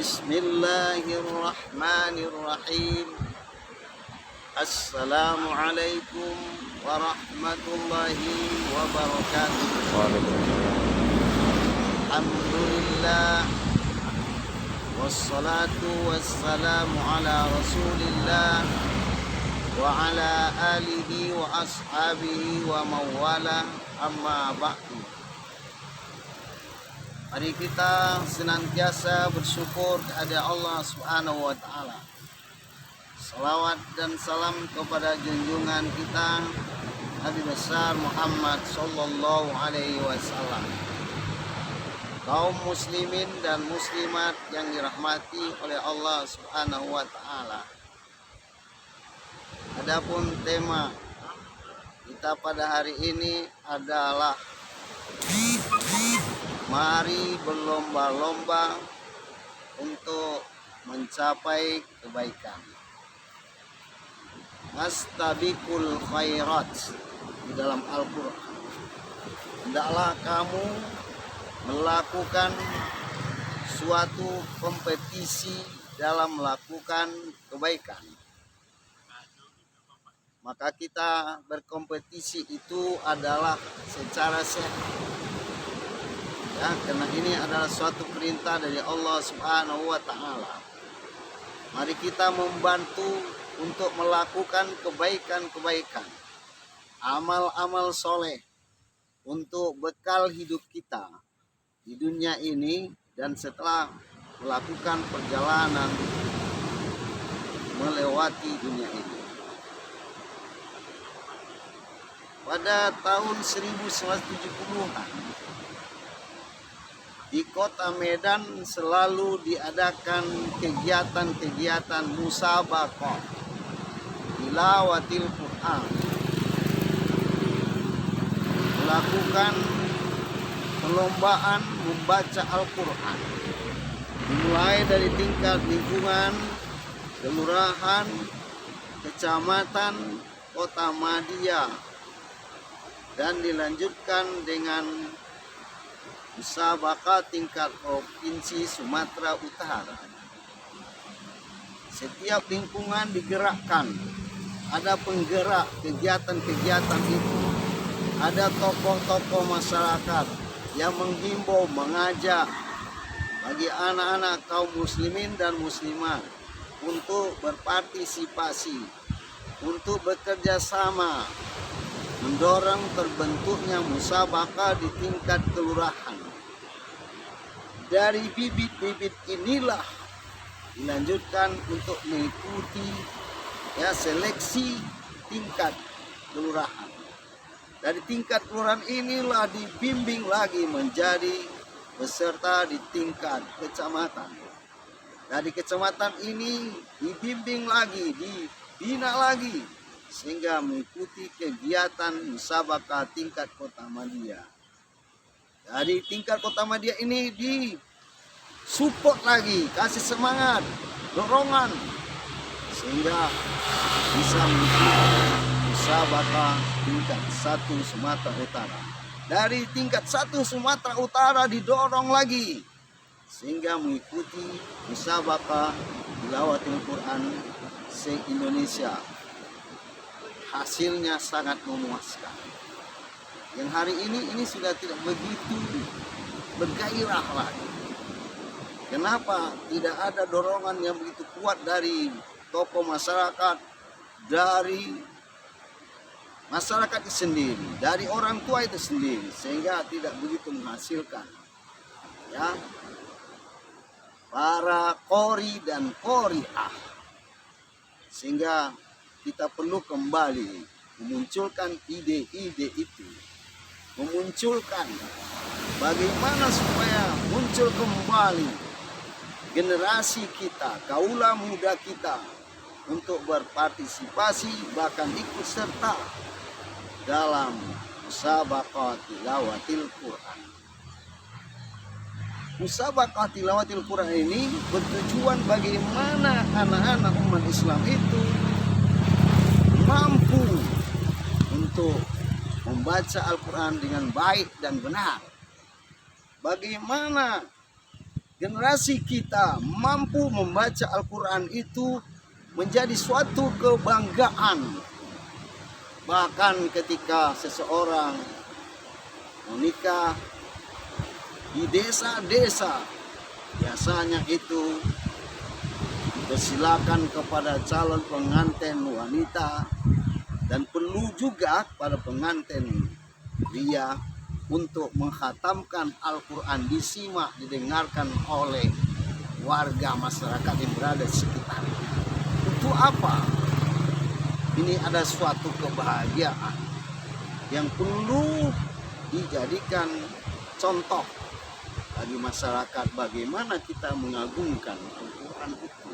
Bismillahirrahmanirrahim. Assalamualaikum warahmatullahi wabarakatuh. Alhamdulillah, wassalatu wassalamu ala rasulillah wa ala alihi wa ashabihi wa mawala, amma ba'du. Mari kita senantiasa bersyukur kepada Allah Subhanahu wa Ta'ala. Salawat dan salam kepada junjungan kita Nabi besar Muhammad sallallahu alaihi wasallam. Kaum muslimin dan muslimat yang dirahmati oleh Allah Subhanahu wa Ta'ala. Adapun tema kita pada hari ini adalah mari berlomba-lomba untuk mencapai kebaikan. Astabiqul khairat di dalam Al-Quran. Hendaklah kamu melakukan suatu kompetisi dalam melakukan kebaikan. Maka kita berkompetisi itu adalah secara sehat. Ya, karena ini adalah suatu perintah dari Allah Subhanahu wa Ta'ala. Mari kita membantu untuk melakukan kebaikan-kebaikan, amal-amal soleh untuk bekal hidup kita di dunia ini dan setelah melakukan perjalanan melewati dunia ini. Pada tahun 1970-an di kota Medan selalu diadakan kegiatan-kegiatan musabaqah tilawatil Quran, melakukan perlombaan membaca Al-Quran, dimulai dari tingkat lingkungan, kelurahan, kecamatan, kota Madya, dan dilanjutkan dengan musabaqah tingkat provinsi Sumatera Utara. Setiap lingkungan digerakkan, ada penggerak kegiatan-kegiatan itu, ada tokoh-tokoh masyarakat yang menghimbau, mengajak bagi anak-anak kaum muslimin dan muslimat untuk berpartisipasi, untuk bekerja sama, mendorong terbentuknya musabaqah di tingkat kelurahan. Dari bibit-bibit inilah dilanjutkan untuk mengikuti seleksi tingkat kelurahan. Dari tingkat kelurahan inilah dibimbing lagi menjadi peserta di tingkat kecamatan. Dari kecamatan ini dibimbing lagi, dibina lagi, sehingga mengikuti kegiatan musabaqah tingkat kota Madya. Dari tingkat kota Madya ini disupport lagi, kasih semangat, dorongan, sehingga bisa mengikuti musabaqah tingkat 1 Sumatera Utara. Dari tingkat 1 Sumatera Utara didorong lagi, sehingga mengikuti musabaqah tilawatil Quran se-Indonesia. Hasilnya sangat memuaskan. Yang hari ini sudah tidak begitu bergairah lagi. Kenapa? Tidak ada dorongan yang begitu kuat dari tokoh masyarakat, dari masyarakat itu sendiri, dari orang tua itu sendiri, sehingga tidak begitu menghasilkan ya para qori dan qori'ah. Sehingga kita perlu kembali memunculkan ide-ide itu, memunculkan bagaimana supaya muncul kembali generasi kita, kaula muda kita untuk berpartisipasi bahkan ikut serta dalam musabaqah tilawatil Quran. Musabaqah tilawatil Quran ini bertujuan bagaimana anak-anak umat Islam itu mampu untuk membaca Al-Quran dengan baik dan benar. Bagaimana generasi kita mampu membaca Al-Quran itu menjadi suatu kebanggaan. Bahkan ketika seseorang menikah di desa-desa, biasanya itu persilakan kepada calon pengantin wanita dan perlu juga pada pengantin pria untuk menghatamkan Al-Quran, disimak, didengarkan oleh warga masyarakat yang berada di sekitar. Untuk apa? Ini ada suatu kebahagiaan yang perlu dijadikan contoh bagi masyarakat bagaimana kita mengagungkan Al-Quran itu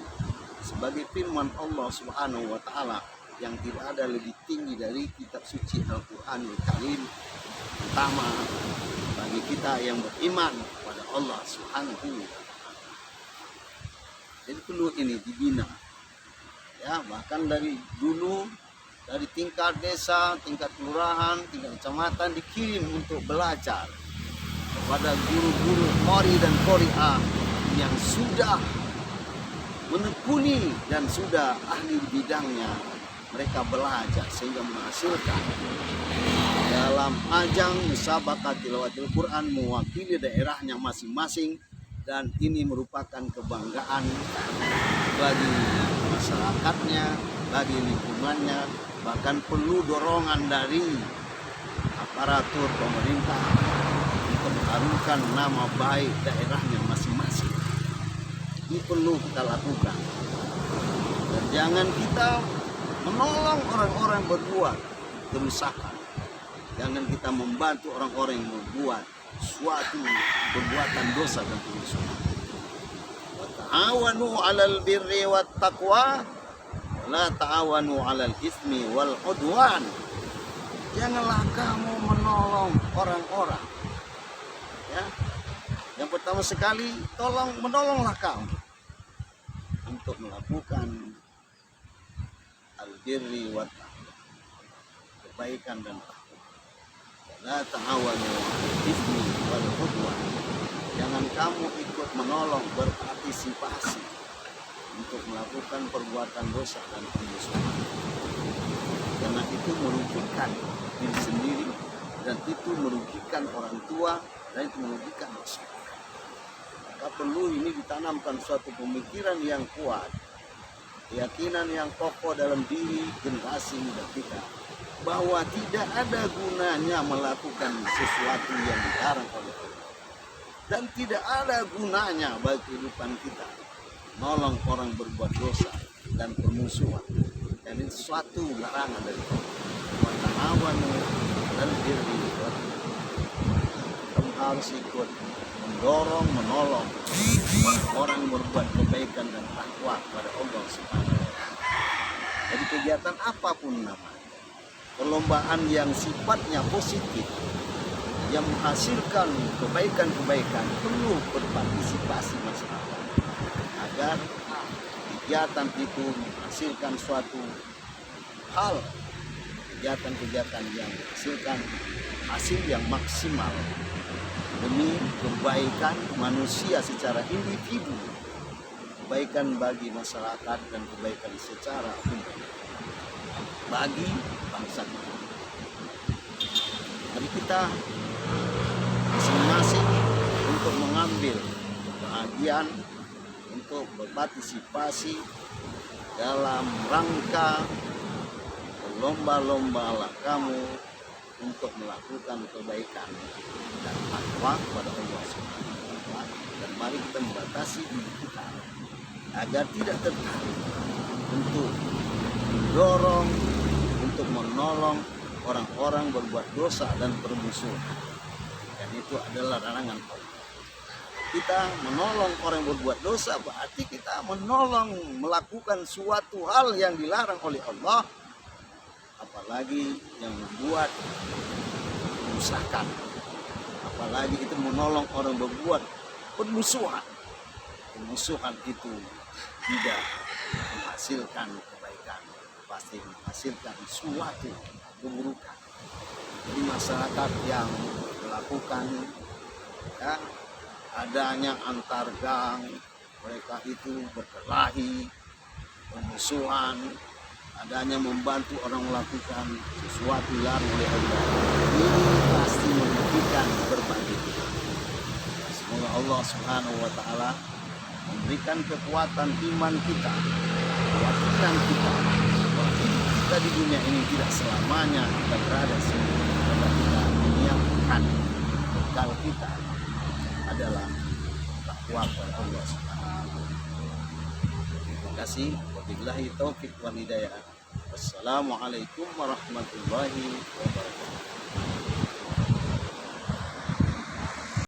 sebagai firman Allah Subhanahu wa taala yang tidak ada lebih tinggi dari kitab suci Al-Qur'anul Karim, terutama bagi kita yang beriman kepada Allah Subhanahu wa taala. Jadi perlu ini dibina. Ya, bahkan dari dulu dari tingkat desa, tingkat kelurahan, tingkat kecamatan dikirim untuk belajar kepada guru-guru qori dan qori'ah yang sudah menekuni dan sudah ahli bidangnya. Mereka belajar sehingga menghasilkan dalam ajang musabaqah tilawatil Quran mewakili daerahnya masing-masing, dan ini merupakan kebanggaan bagi masyarakatnya, bagi lingkungannya. Bahkan perlu dorongan dari aparatur pemerintah untuk mengharumkan nama baik daerahnya masing-masing. Ini perlu kita lakukan. Dan jangan kita menolong orang-orang berbuat kerusakan. Jangan kita membantu orang-orang yang membuat suatu perbuatan dosa dan kerusakan. Wa ta'awanu 'alal birri wat taqwa wa la ta'awanu 'alal itsmi wal 'udwan. Janganlah kamu menolong orang-orang. Ya. Yang pertama sekali, menolonglah kamu untuk melakukan al-birri wa taqwa, kebaikan dan takwa. La ta'awanu 'alal itsmi wal 'udwan. Jangan kamu ikut menolong, berpartisipasi untuk melakukan perbuatan dosa dan kemusuhan. Karena itu merugikan diri sendiri, dan itu merugikan orang tua, dan itu merugikan masyarakat. Maka perlu ini ditanamkan suatu pemikiran yang kuat, keyakinan yang kokoh dalam diri generasi muda kita, bahwa tidak ada gunanya melakukan sesuatu yang dilarang oleh Allah, dan tidak ada gunanya bagi kehidupan kita nolong orang berbuat dosa dan permusuhan. Dan ini suatu larangan dari Allah. Wa ta'awanu 'alal birri wat taqwa. Kamu harus ikut mendorong, menolong orang yang berbuat kebaikan dan takwa kepada Allah Subhanahu wa taala. Jadi kegiatan apapun namanya, perlombaan yang sifatnya positif, yang menghasilkan kebaikan-kebaikan, perlu berpartisipasi masyarakat agar kegiatan itu menghasilkan suatu hal, kegiatan-kegiatan yang menghasilkan hasil yang maksimal demi kebaikan manusia secara individu, kebaikan bagi masyarakat, dan kebaikan secara umum bagi bangsa kita. Jadi kita masing-masing untuk mengambil bagian untuk berpartisipasi dalam rangka berlomba-lombalah kamu untuk melakukan kebaikan dan takwa kepada Allah Subhanahu wa taala. Dan mari kita membatasi diri kita agar tidak tertarik untuk mendorong, untuk menolong orang-orang berbuat dosa dan permusuhan. Dan itu adalah larangan Allah. Kita menolong orang yang berbuat dosa berarti kita menolong melakukan suatu hal yang dilarang oleh Allah, apalagi yang membuat kerusakan, apalagi itu menolong orang berbuat permusuhan. Permusuhan itu tidak menghasilkan kebaikan, pasti menghasilkan suatu keburukan. Jadi masyarakat yang melakukan adanya antar gang, mereka itu berkelahi, bermusuhan, adanya membantu orang melakukan sesuatu dilarang oleh Allah. Ini pasti merugikan berbagai pihak. Semoga Allah Subhanahu wa taala memberikan kekuatan iman kita, keyakinan kita bahwa hidup kita di dunia ini tidak selamanya kita berada sini, karena kita menyiapkan bekal kita adalah takwa kepada Allah Subhanahu wa taala. Terima kasih. Wabillahi taufik wal hidayah. Wassalamualaikum warahmatullahi wabarakatuh.